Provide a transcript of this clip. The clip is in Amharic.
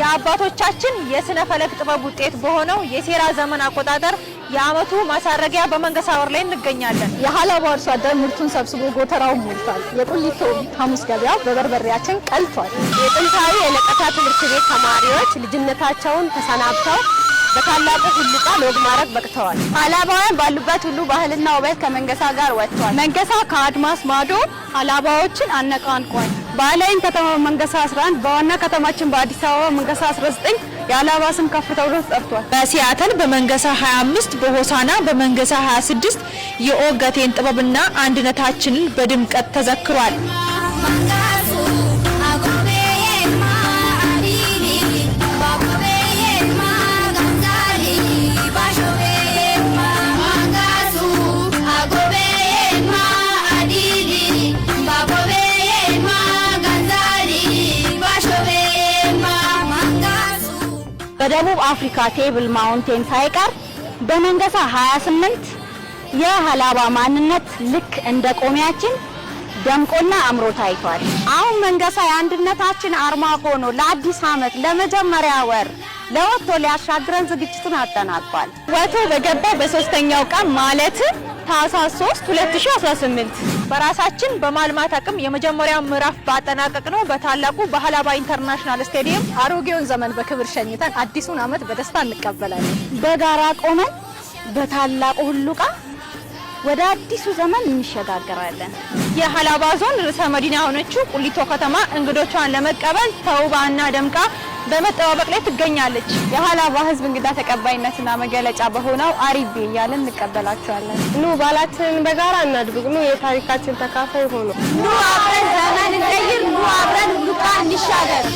የአባቶቻችን የስነ ፈለክ ጥበብ ውጤት በሆነው የሴራ ዘመን አቆጣጠር የአመቱ ማሳረጊያ በመንገሳ ወር ላይ እንገኛለን። የሐላባ አርሶ አደር ምርቱን ሰብስቦ ጎተራውን ሞልቷል። የቁሊቶ ሐሙስ ገበያ በበርበሬያችን ቀልቷል። የጥንታዊ የለቀታ ትምህርት ቤት ተማሪዎች ልጅነታቸውን ተሰናብተው በታላቁ ሁሉቃ ለወግ ማዕረግ በቅተዋል። ሐላባውያን ባሉበት ሁሉ ባህልና ውበት ከመንገሳ ጋር ወጥቷል። መንገሳ ከአድማስ ማዶ ሐላባዎችን አነቃንቋል። ባህላዊን ከተማ መንገሳ 11 በዋና ከተማችን በአዲስ አበባ መንገሳ 19 የሐላባ ስም ከፍ ተብሎ ተጠርቷል። በሲያትል በመንገሳ 25 በሆሳና በመንገሳ 26 የኦገቴን ጥበብና አንድነታችንን በድምቀት ተዘክሯል። በደቡብ አፍሪካ ቴብል ማውንቴን ሳይቀር በመንገሳ 28 የሐላባ ማንነት ልክ እንደ ቆሚያችን ደምቆና አምሮ ታይቷል። አሁን መንገሳ የአንድነታችን አርማ ሆኖ ለአዲስ ዓመት ለመጀመሪያ ወር ለወጥቶ ሊያሻግረን ዝግጅቱን አጠናቋል። ወጥቶ በገባ በ3ኛው ቀን ማለት ታህሳስ 3 2018 በራሳችን በማልማት አቅም የመጀመሪያው ምዕራፍ ባጠናቀቅነው በታላቁ በሐላባ ኢንተርናሽናል ስቴዲየም አሮጌውን ዘመን በክብር ሸኝተን አዲሱን ዓመት በደስታ እንቀበላለን። በጋራ ቆመን በታላቁ ሁሉቃ ወደ አዲሱ ዘመን እንሸጋገራለን። የሐላባ ዞን ርዕሰ መዲና የሆነችው ቁሊቶ ከተማ እንግዶቿን ለመቀበል ተውባና ደምቃ በመጠባበቅ ላይ ትገኛለች። የሐላባ ሕዝብ እንግዳ ተቀባይነትና መገለጫ በሆነው አሪቤ እያልን እንቀበላቸዋለን። ኑ ባላችንን በጋራ እናድርግ። ኑ የታሪካችን ተካፋይ ሆኑ። ኑ አብረን ዘመን እንቀይር። ኑ አብረን ሁሉቃ እንሻገር።